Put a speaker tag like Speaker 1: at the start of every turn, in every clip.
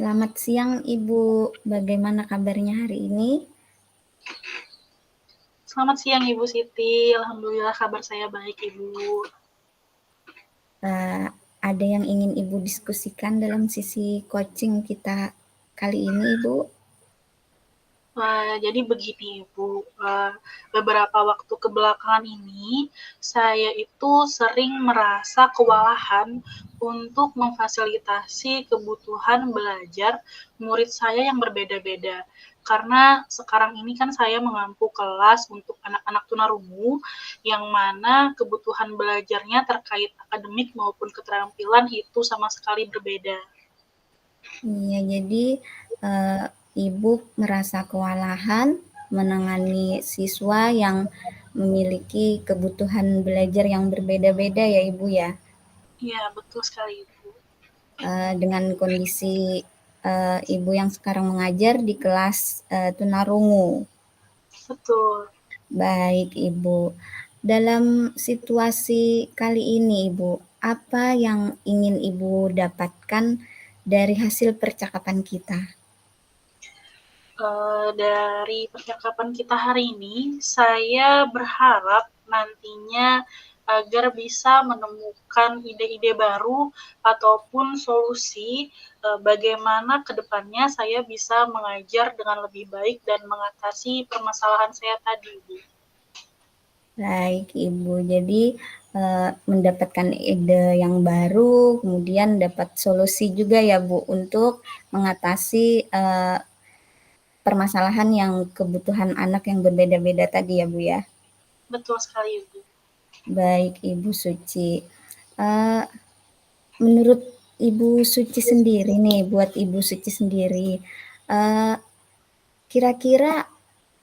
Speaker 1: Selamat siang Ibu, bagaimana kabarnya hari ini?
Speaker 2: Selamat siang Ibu Siti, alhamdulillah kabar saya baik Ibu.
Speaker 1: Ada yang ingin Ibu diskusikan dalam sisi coaching kita kali ini Ibu?
Speaker 2: Jadi begini Ibu, beberapa waktu kebelakangan ini saya itu sering merasa kewalahan untuk memfasilitasi kebutuhan belajar murid saya yang berbeda-beda. Karena sekarang ini kan saya mengampu kelas untuk anak-anak tunarungu yang mana kebutuhan belajarnya terkait akademik maupun keterampilan itu sama sekali berbeda.
Speaker 1: Iya, jadi Ibu merasa kewalahan menangani siswa yang memiliki kebutuhan belajar yang berbeda-beda ya Ibu ya?
Speaker 2: Iya, betul sekali Ibu.
Speaker 1: Dengan kondisi Ibu yang sekarang mengajar di kelas tunarungu.
Speaker 2: Betul.
Speaker 1: Baik, Ibu. Dalam situasi kali ini, Ibu, apa yang ingin Ibu dapatkan dari hasil percakapan kita?
Speaker 2: Dari percakapan kita hari ini, saya berharap nantinya agar bisa menemukan ide-ide baru ataupun solusi bagaimana ke depannya saya bisa mengajar dengan lebih baik dan mengatasi permasalahan saya tadi, Bu.
Speaker 1: Baik, Ibu. Jadi mendapatkan ide yang baru, kemudian dapat solusi juga ya, Bu, untuk mengatasi permasalahan yang kebutuhan anak yang berbeda-beda tadi ya, Bu ya.
Speaker 2: Betul sekali, Bu.
Speaker 1: Baik, Ibu Suci. Uh, Menurut Ibu Suci sendiri nih, buat Ibu Suci sendiri, kira-kira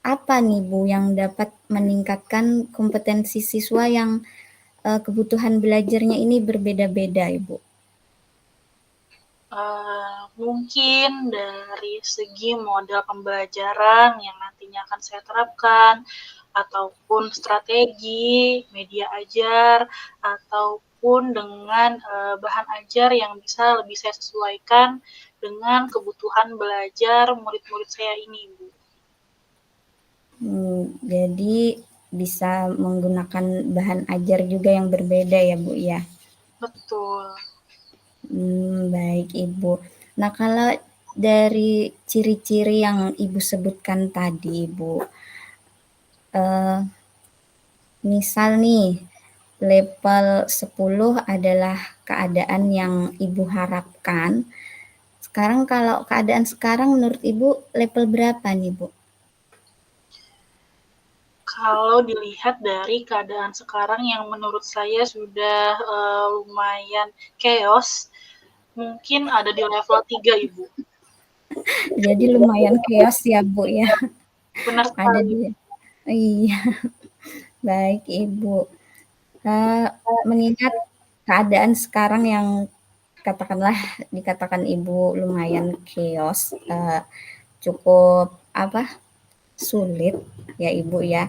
Speaker 1: apa nih Bu yang dapat meningkatkan kompetensi siswa yang kebutuhan belajarnya ini berbeda-beda, Ibu?
Speaker 2: Mungkin dari segi model pembelajaran yang nantinya akan saya terapkan, ataupun strategi media ajar, ataupun dengan bahan ajar yang bisa lebih saya sesuaikan dengan kebutuhan belajar murid-murid saya ini, Bu.
Speaker 1: Jadi bisa menggunakan bahan ajar juga yang berbeda ya, Bu ya?
Speaker 2: Betul.
Speaker 1: Baik, Ibu. Nah, kalau dari ciri-ciri yang Ibu sebutkan tadi, Ibu, misal nih, level 10 adalah keadaan yang Ibu harapkan. Sekarang kalau keadaan sekarang menurut Ibu level berapa nih, Bu?
Speaker 2: Kalau dilihat dari keadaan sekarang yang menurut saya sudah lumayan chaos, mungkin ada di level 3, Ibu.
Speaker 1: Jadi lumayan chaos ya, Bu ya.
Speaker 2: Benar
Speaker 1: Ada
Speaker 2: sekali.
Speaker 1: di Iya, baik Ibu. Uh, Mengingat keadaan sekarang yang katakanlah dikatakan Ibu lumayan chaos, cukup apa sulit ya Ibu ya,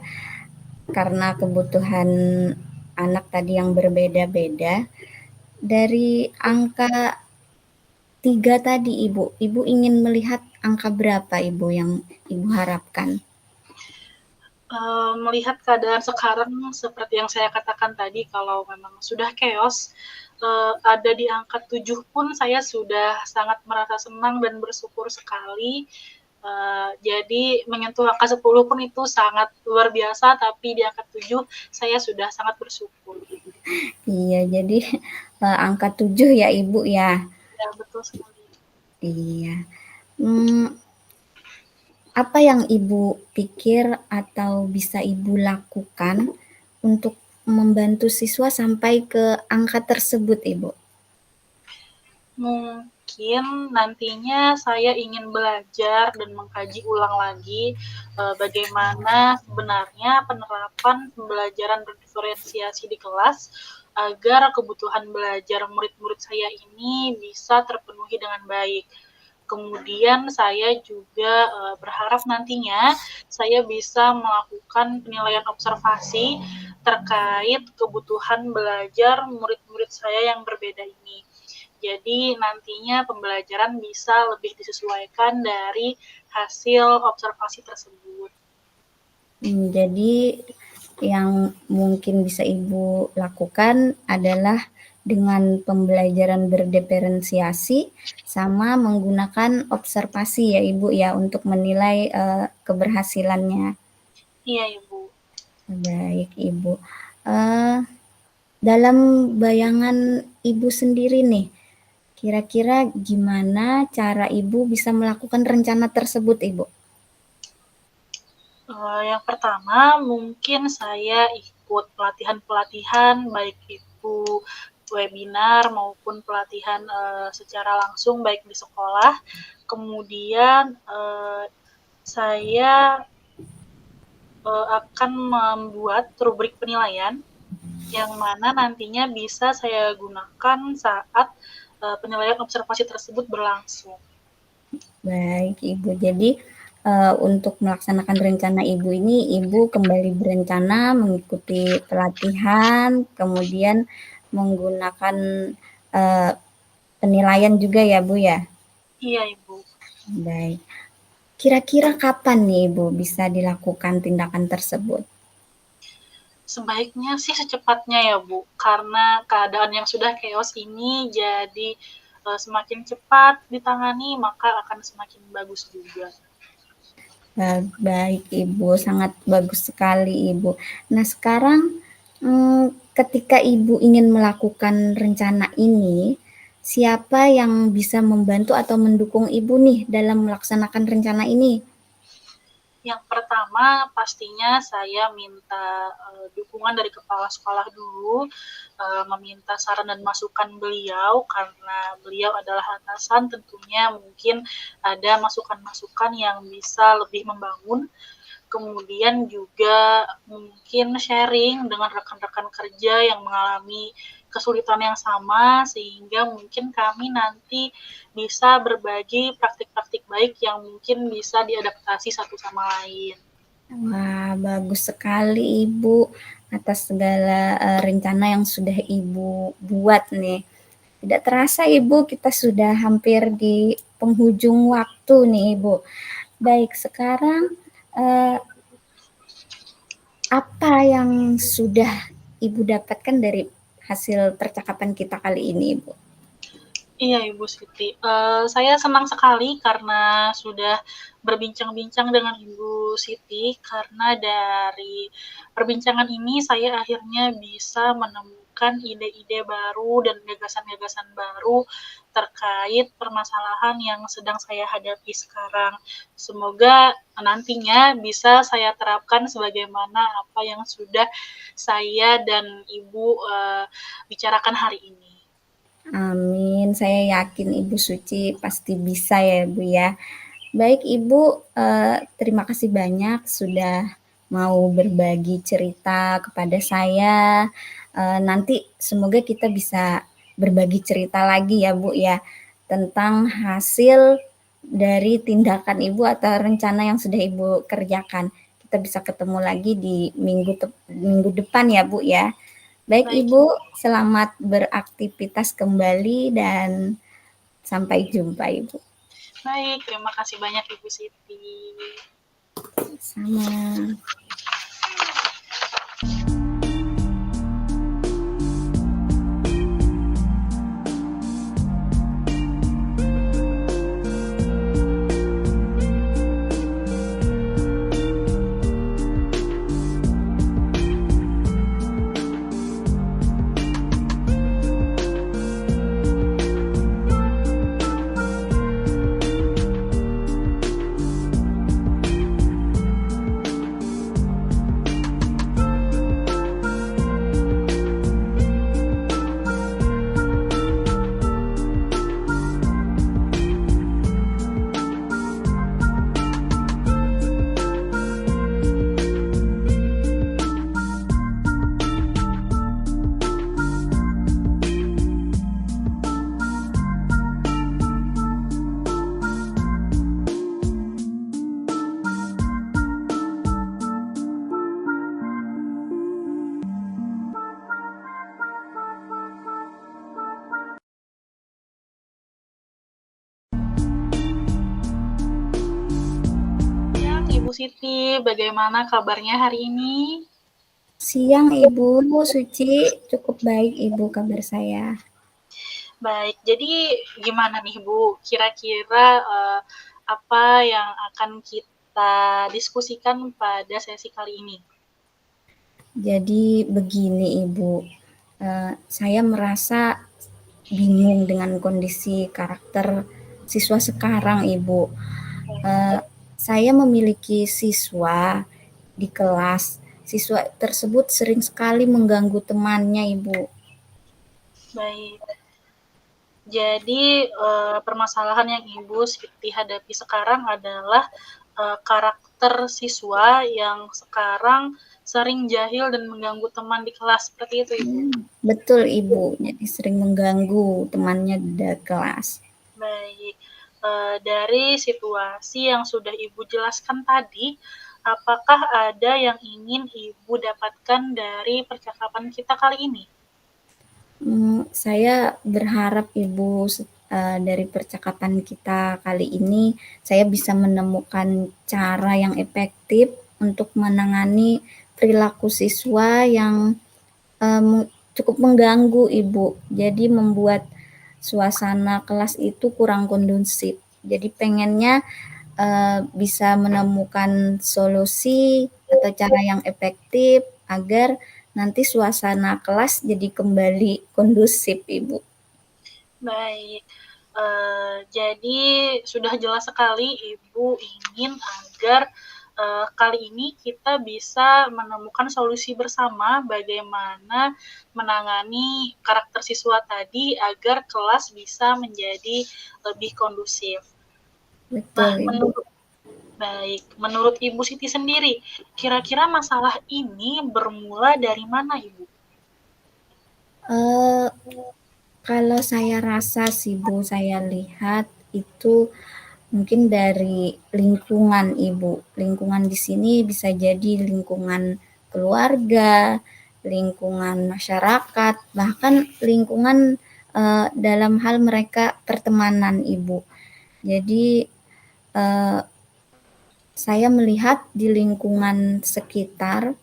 Speaker 1: karena kebutuhan anak tadi yang berbeda-beda. Dari angka 3 tadi Ibu, Ibu ingin melihat angka berapa Ibu yang Ibu harapkan?
Speaker 2: Melihat keadaan sekarang seperti yang saya katakan tadi, kalau memang sudah chaos, ada di angka 7 pun saya sudah sangat merasa senang dan bersyukur sekali. Jadi menyentuh angka 10 pun itu sangat luar biasa, tapi di angka 7 saya sudah sangat bersyukur.
Speaker 1: Iya, jadi angka 7 ya Ibu ya?
Speaker 2: Ya, betul sekali.
Speaker 1: Iya. Hmm, apa yang Ibu pikir atau bisa Ibu lakukan untuk membantu siswa sampai ke angka tersebut, Ibu?
Speaker 2: Mungkin nantinya saya ingin belajar dan mengkaji ulang lagi bagaimana sebenarnya penerapan pembelajaran berdiferensiasi di kelas agar kebutuhan belajar murid-murid saya ini bisa terpenuhi dengan baik. Kemudian saya juga berharap nantinya saya bisa melakukan penilaian observasi terkait kebutuhan belajar murid-murid saya yang berbeda ini. Jadi nantinya pembelajaran bisa lebih disesuaikan dari hasil observasi tersebut.
Speaker 1: Jadi yang mungkin bisa Ibu lakukan adalah dengan pembelajaran berdiferensiasi sama menggunakan observasi ya Ibu ya untuk menilai keberhasilannya.
Speaker 2: Iya Ibu.
Speaker 1: Baik Ibu. Dalam bayangan Ibu sendiri nih, kira-kira gimana cara Ibu bisa melakukan rencana tersebut Ibu?
Speaker 2: Yang pertama mungkin saya ikut pelatihan-pelatihan baik itu webinar maupun pelatihan secara langsung baik di sekolah. Kemudian saya akan membuat rubrik penilaian yang mana nantinya bisa saya gunakan saat penilaian observasi tersebut berlangsung.
Speaker 1: Baik Ibu, jadi untuk melaksanakan rencana Ibu ini, Ibu kembali berencana mengikuti pelatihan, kemudian menggunakan penilaian juga ya Bu ya?
Speaker 2: Iya Ibu.
Speaker 1: Baik. Kira-kira kapan nih Ibu bisa dilakukan tindakan tersebut?
Speaker 2: Sebaiknya sih secepatnya ya Bu, karena keadaan yang sudah chaos ini jadi semakin cepat ditangani maka akan semakin bagus juga.
Speaker 1: Baik Ibu, sangat bagus sekali Ibu. Nah sekarang ketika Ibu ingin melakukan rencana ini, siapa yang bisa membantu atau mendukung Ibu nih dalam melaksanakan rencana ini?
Speaker 2: Yang pertama pastinya saya minta dukungan dari kepala sekolah dulu, meminta saran dan masukan beliau karena beliau adalah atasan tentunya mungkin ada masukan-masukan yang bisa lebih membangun. Kemudian juga mungkin sharing dengan rekan-rekan kerja yang mengalami kesulitan yang sama sehingga mungkin kami nanti bisa berbagi praktik-praktik baik yang mungkin bisa diadaptasi satu sama lain.
Speaker 1: Wah, bagus sekali Ibu atas segala rencana yang sudah Ibu buat nih. Tidak terasa Ibu, kita sudah hampir di penghujung waktu nih Ibu. Baik, sekarang apa yang sudah Ibu dapatkan dari hasil percakapan kita kali ini Ibu?
Speaker 2: Iya Ibu Siti, saya senang sekali karena sudah berbincang-bincang dengan Ibu Siti, karena dari perbincangan ini saya akhirnya bisa menemukan ide-ide baru dan gagasan-gagasan baru terkait permasalahan yang sedang saya hadapi sekarang. Semoga nantinya bisa saya terapkan sebagaimana apa yang sudah saya dan Ibu bicarakan hari ini.
Speaker 1: Amin, saya yakin Ibu Suci pasti bisa ya Bu ya. Baik Ibu, terima kasih banyak sudah mau berbagi cerita kepada saya. Nanti semoga kita bisa berbagi cerita lagi ya Bu ya, tentang hasil dari tindakan Ibu atau rencana yang sudah Ibu kerjakan. Kita bisa ketemu lagi di minggu depan ya Bu ya. Baik Ibu, selamat beraktivitas kembali dan sampai jumpa Ibu.
Speaker 2: Baik, terima kasih banyak Ibu Siti.
Speaker 1: Sama.
Speaker 2: Ibu Siti, bagaimana kabarnya hari ini?
Speaker 1: Siang Ibu Suci, cukup baik Ibu kabar saya.
Speaker 2: Baik, jadi gimana nih Bu, kira-kira apa yang akan kita diskusikan pada sesi kali ini?
Speaker 1: Jadi begini Ibu, saya merasa bingung dengan kondisi karakter siswa sekarang Ibu. Saya memiliki siswa di kelas, siswa tersebut sering sekali mengganggu temannya Ibu.
Speaker 2: Baik, jadi permasalahan yang Ibu Siti hadapi sekarang adalah karakter siswa yang sekarang sering jahil dan mengganggu teman di kelas, seperti itu Ibu?
Speaker 1: Betul Ibu, jadi sering mengganggu temannya di kelas.
Speaker 2: Baik, dari situasi yang sudah Ibu jelaskan tadi, apakah ada yang ingin Ibu dapatkan dari percakapan kita kali ini?
Speaker 1: Saya berharap Ibu dari percakapan kita kali ini, saya bisa menemukan cara yang efektif untuk menangani perilaku siswa yang cukup mengganggu Ibu. Jadi membuat suasana kelas itu kurang kondusif. Jadi pengennya bisa menemukan solusi atau cara yang efektif agar nanti suasana kelas jadi kembali kondusif, Ibu.
Speaker 2: Baik, jadi sudah jelas sekali Ibu ingin agar kali ini kita bisa menemukan solusi bersama bagaimana menangani karakter siswa tadi agar kelas bisa menjadi lebih kondusif. Nah,
Speaker 1: Betul, Ibu.
Speaker 2: menurut Ibu Siti sendiri, kira-kira masalah ini bermula dari mana, Ibu?
Speaker 1: Eh, Kalau saya rasa sih Bu, saya lihat itu mungkin dari lingkungan Ibu. Lingkungan di sini bisa jadi lingkungan keluarga, lingkungan masyarakat, bahkan lingkungan dalam hal mereka pertemanan Ibu. Jadi saya melihat di lingkungan sekitar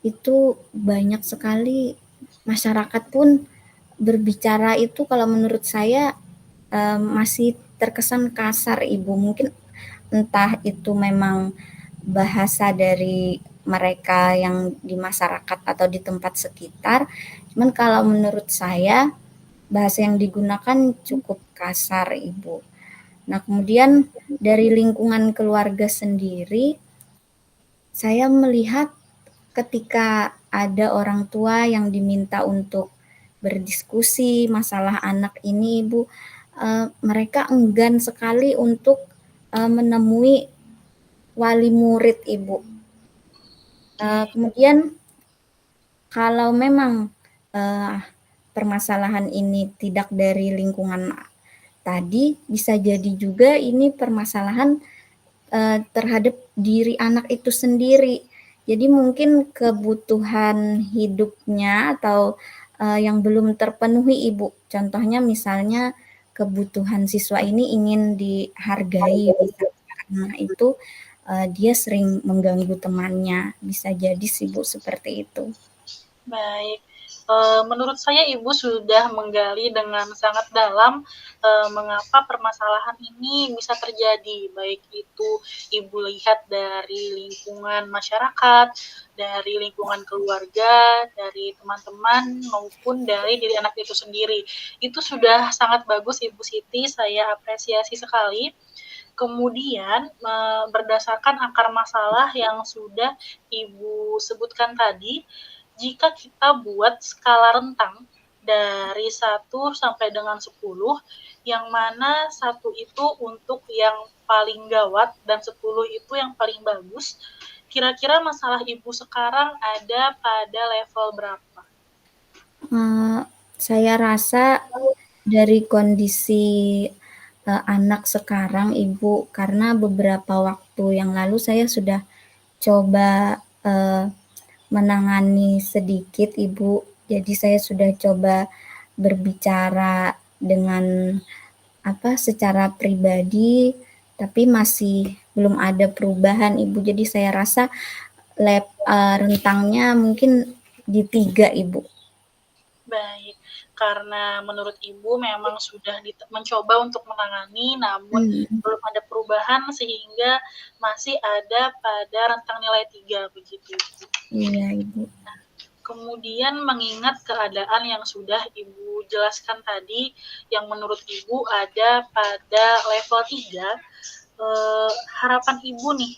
Speaker 1: itu banyak sekali masyarakat pun berbicara itu kalau menurut saya masih terkesan kasar Ibu. Mungkin entah itu memang bahasa dari mereka yang di masyarakat atau di tempat sekitar. Cuman kalau menurut saya bahasa yang digunakan cukup kasar Ibu. Nah, kemudian dari lingkungan keluarga sendiri, saya melihat ketika ada orang tua yang diminta untuk berdiskusi masalah anak ini, Ibu, mereka enggan sekali untuk menemui wali murid, Ibu. Kemudian kalau memang permasalahan ini tidak dari lingkungan tadi, bisa jadi juga ini permasalahan terhadap diri anak itu sendiri. Jadi mungkin kebutuhan hidupnya atau yang belum terpenuhi Ibu. Contohnya misalnya kebutuhan siswa ini ingin dihargai, misalnya karena itu dia sering mengganggu temannya. Bisa jadi sih Bu seperti itu.
Speaker 2: Baik, menurut saya Ibu sudah menggali dengan sangat dalam mengapa permasalahan ini bisa terjadi, baik itu Ibu lihat dari lingkungan masyarakat, dari lingkungan keluarga, dari teman-teman, maupun dari diri anak itu sendiri. Itu sudah sangat bagus Ibu Siti, saya apresiasi sekali. Kemudian berdasarkan akar masalah yang sudah Ibu sebutkan tadi, jika kita buat skala rentang dari 1 sampai dengan 10, yang mana 1 itu untuk yang paling gawat dan 10 itu yang paling bagus, kira-kira masalah Ibu sekarang ada pada level berapa?
Speaker 1: Saya rasa dari kondisi anak sekarang Ibu, karena beberapa waktu yang lalu saya sudah coba menangani sedikit Ibu. Jadi saya sudah coba berbicara dengan secara pribadi, tapi masih belum ada perubahan Ibu. Jadi saya rasa rentangnya mungkin di 3 Ibu.
Speaker 2: Baik, karena menurut Ibu memang sudah mencoba untuk menangani, namun belum ada perubahan sehingga masih ada pada rentang nilai 3 begitu, Ibu?
Speaker 1: Iya, Ibu.
Speaker 2: Nah, kemudian mengingat keadaan yang sudah Ibu jelaskan tadi, yang menurut Ibu ada pada level 3, harapan Ibu nih,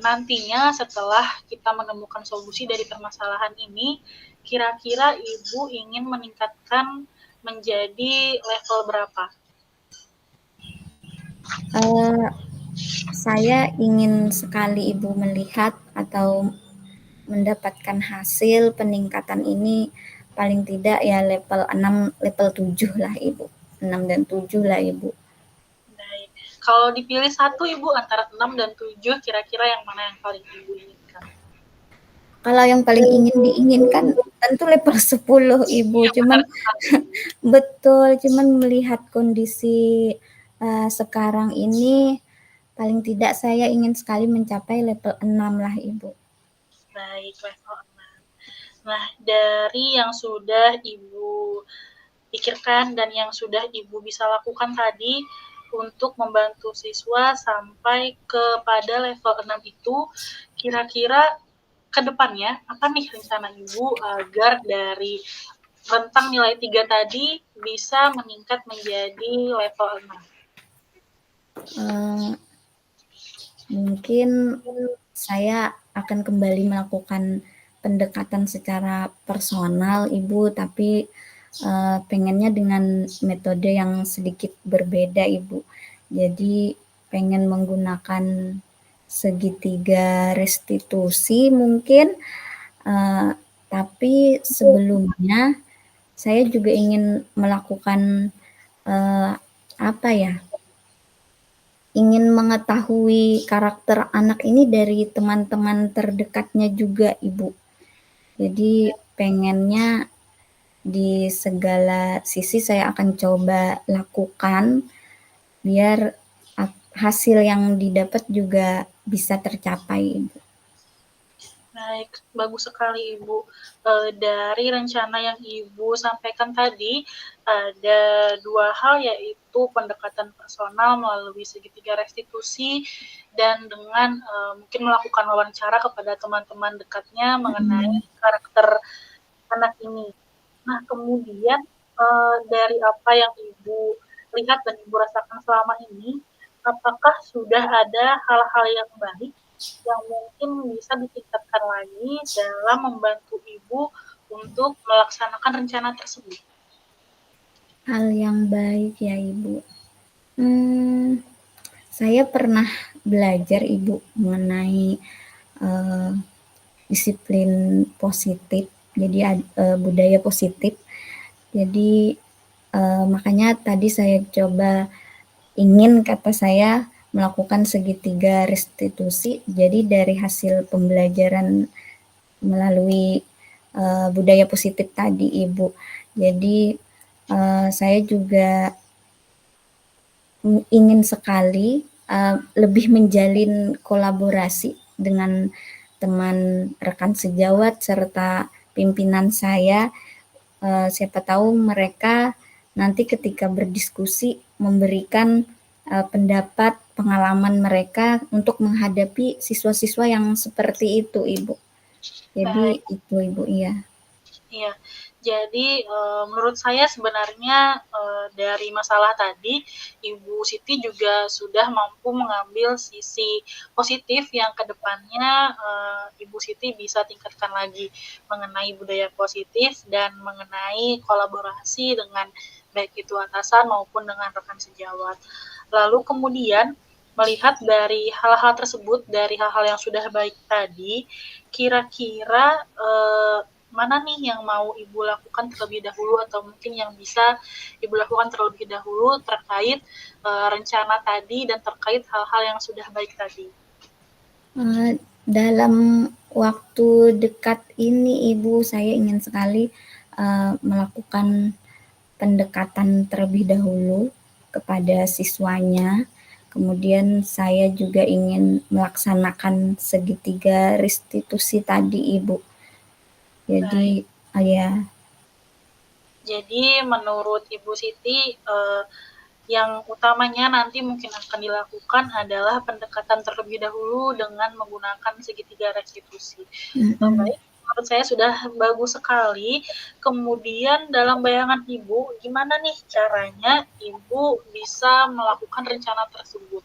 Speaker 2: nantinya setelah kita menemukan solusi dari permasalahan ini, kira-kira Ibu ingin meningkatkan menjadi level berapa?
Speaker 1: Saya ingin sekali Ibu melihat atau mendapatkan hasil peningkatan ini paling tidak ya level 6, level 7 lah Ibu. 6 dan 7 lah Ibu.
Speaker 2: Baik. Kalau dipilih satu Ibu antara 6 dan 7, kira-kira yang mana yang paling Ibu inginkan?
Speaker 1: Kalau yang paling diinginkan tentu level 10 Ibu,
Speaker 2: Iya,
Speaker 1: cuman betul, cuman melihat kondisi sekarang ini paling tidak saya ingin sekali mencapai level 6 lah Ibu.
Speaker 2: Baik, level 6. Nah, dari yang sudah Ibu pikirkan dan yang sudah Ibu bisa lakukan tadi untuk membantu siswa sampai kepada level 6 itu, kira-kira ke depannya apa nih rencana Ibu agar dari rentang nilai 3 tadi bisa meningkat menjadi level 6?
Speaker 1: Mungkin saya akan kembali melakukan pendekatan secara personal Ibu, tapi pengennya dengan metode yang sedikit berbeda Ibu. Jadi pengen menggunakan segitiga restitusi mungkin, tapi sebelumnya saya juga ingin melakukan apa ya, ingin mengetahui karakter anak ini dari teman-teman terdekatnya juga Ibu. Jadi pengennya di segala sisi saya akan coba lakukan biar hasil yang didapat juga bisa tercapai Ibu.
Speaker 2: Baik, bagus sekali Ibu. Dari rencana yang Ibu sampaikan tadi, ada 2 hal yaitu pendekatan personal melalui segitiga restitusi dan dengan mungkin melakukan wawancara kepada teman-teman dekatnya mengenai karakter anak ini. Nah, kemudian dari apa yang Ibu lihat dan Ibu rasakan selama ini, apakah sudah ada hal-hal yang baik yang mungkin bisa ditingkatkan lagi dalam membantu Ibu untuk melaksanakan rencana tersebut?
Speaker 1: Hal yang baik ya Ibu. Saya pernah belajar Ibu mengenai disiplin positif, jadi budaya positif. Jadi makanya tadi saya coba kata saya melakukan segitiga restitusi. Jadi dari hasil pembelajaran melalui budaya positif tadi Ibu. Jadi saya juga ingin sekali lebih menjalin kolaborasi dengan teman rekan sejawat serta pimpinan saya. Siapa tahu mereka nanti ketika berdiskusi memberikan pendapat, pengalaman mereka untuk menghadapi siswa-siswa yang seperti itu, Ibu. Jadi
Speaker 2: Baik.
Speaker 1: itu, Ibu, iya.
Speaker 2: Iya, jadi menurut saya sebenarnya dari masalah tadi, Ibu Siti juga sudah mampu mengambil sisi positif yang ke depannya Ibu Siti bisa tingkatkan lagi mengenai budaya positif dan mengenai kolaborasi dengan baik itu atasan maupun dengan rekan sejawat. Lalu kemudian melihat dari hal-hal tersebut, dari hal-hal yang sudah baik tadi, kira-kira mana nih yang mau Ibu lakukan terlebih dahulu atau mungkin yang bisa Ibu lakukan terlebih dahulu terkait rencana tadi dan terkait hal-hal yang sudah baik tadi?
Speaker 1: Dalam waktu dekat ini Ibu, saya ingin sekali melakukan pendekatan terlebih dahulu kepada siswanya, Kemudian saya juga ingin melaksanakan segitiga restitusi tadi, Ibu. Jadi, ya.
Speaker 2: Jadi menurut Ibu Siti, yang utamanya nanti mungkin akan dilakukan adalah pendekatan terlebih dahulu dengan menggunakan segitiga restitusi. Baik, menurut saya sudah bagus sekali. Kemudian dalam bayangan Ibu, gimana nih caranya Ibu bisa melakukan rencana tersebut?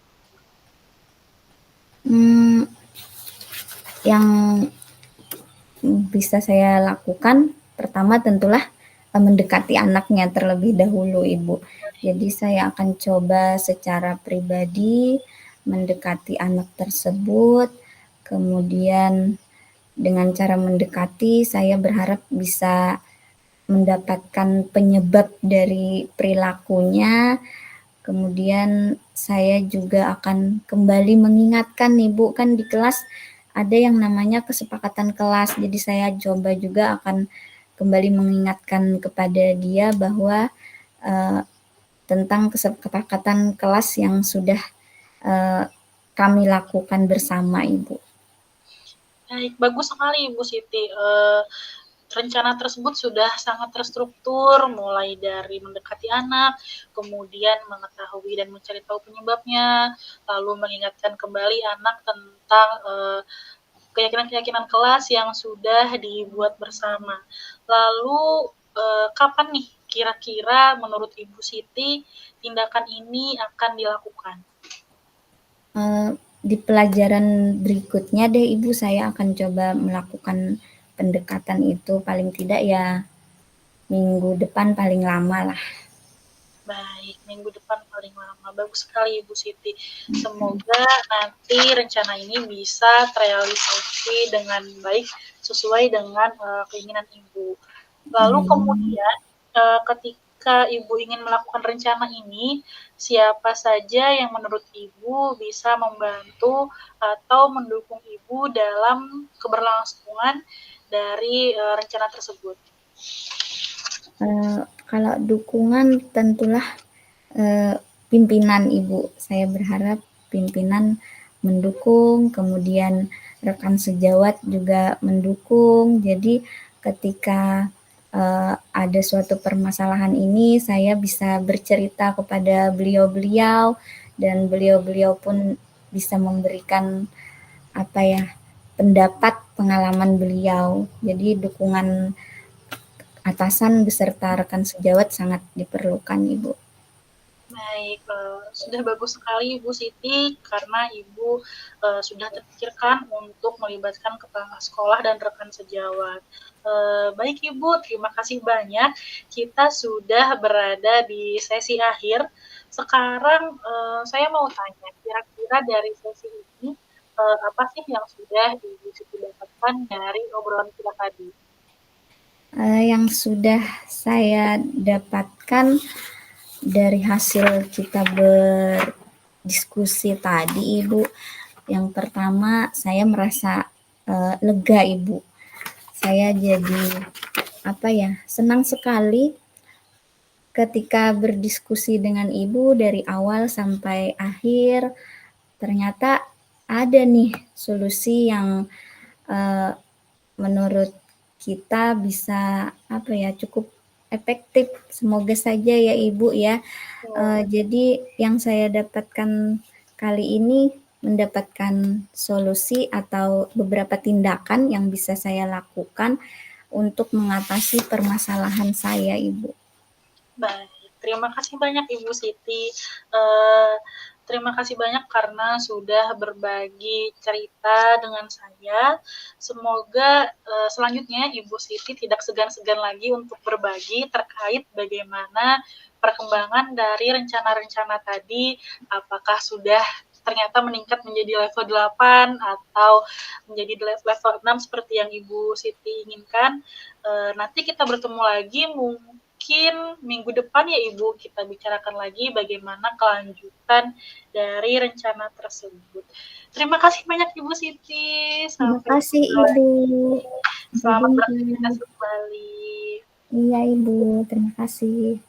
Speaker 1: Yang bisa saya lakukan pertama tentulah mendekati anaknya terlebih dahulu, Ibu. Jadi saya akan coba secara pribadi mendekati anak tersebut, kemudian dengan cara mendekati saya berharap bisa mendapatkan penyebab dari perilakunya. Kemudian saya juga akan kembali mengingatkan, Ibu, kan di kelas ada yang namanya kesepakatan kelas. Jadi saya coba juga akan kembali mengingatkan kepada dia bahwa tentang kesepakatan kelas yang sudah kami lakukan bersama, Ibu.
Speaker 2: Baik, bagus sekali Ibu Siti. Rencana tersebut sudah sangat terstruktur, mulai dari mendekati anak, kemudian mengetahui dan mencari tahu penyebabnya, lalu mengingatkan kembali anak tentang keyakinan-keyakinan kelas yang sudah dibuat bersama. Lalu kapan nih kira-kira menurut Ibu Siti tindakan ini akan dilakukan?
Speaker 1: Di pelajaran berikutnya deh, Ibu, saya akan coba melakukan pendekatan itu, paling tidak ya minggu depan paling lama lah.
Speaker 2: Baik, minggu depan paling lama. Bagus sekali Ibu Siti. Semoga nanti rencana ini bisa terrealisasi dengan baik sesuai dengan keinginan Ibu. Lalu kemudian ketika Ibu ingin melakukan rencana ini, siapa saja yang menurut Ibu bisa membantu atau mendukung Ibu dalam keberlangsungan dari rencana tersebut?
Speaker 1: Kalau dukungan tentulah pimpinan, Ibu. Saya berharap pimpinan mendukung, kemudian rekan sejawat juga mendukung. Jadi ketika ada suatu permasalahan ini, saya bisa bercerita kepada beliau-beliau dan beliau-beliau pun bisa memberikan pendapat pengalaman beliau. Jadi dukungan atasan beserta rekan sejawat sangat diperlukan, Ibu.
Speaker 2: Baik, sudah bagus sekali Ibu Siti karena Ibu sudah terpikirkan untuk melibatkan kepala sekolah dan rekan sejawat. Baik Ibu, terima kasih banyak. Kita sudah berada di sesi akhir. Sekarang saya mau tanya, kira-kira dari sesi ini apa sih yang sudah Ibu Siti dapatkan dari obrolan kita tadi?
Speaker 1: Yang sudah saya dapatkan dari hasil kita berdiskusi tadi, Ibu, yang pertama saya merasa lega, Ibu. Saya jadi senang sekali ketika berdiskusi dengan Ibu dari awal sampai akhir. Ternyata ada nih solusi yang menurut kita bisa cukup efektif. Semoga saja ya Ibu ya. Jadi yang saya dapatkan kali ini mendapatkan solusi atau beberapa tindakan yang bisa saya lakukan untuk mengatasi permasalahan saya, Ibu.
Speaker 2: Baik, terima kasih banyak Ibu Siti. Terima kasih banyak karena sudah berbagi cerita dengan saya. Semoga selanjutnya Ibu Siti tidak segan-segan lagi untuk berbagi terkait bagaimana perkembangan dari rencana-rencana tadi, apakah sudah ternyata meningkat menjadi level 8 atau menjadi level 6 seperti yang Ibu Siti inginkan. Nanti kita bertemu lagi mungkin minggu depan ya Ibu, kita bicarakan lagi bagaimana kelanjutan dari rencana tersebut. Terima kasih banyak Ibu Siti.
Speaker 1: Terima kasih Ibu.
Speaker 2: Selamat beraktivitas kembali.
Speaker 1: Iya Ibu, terima kasih.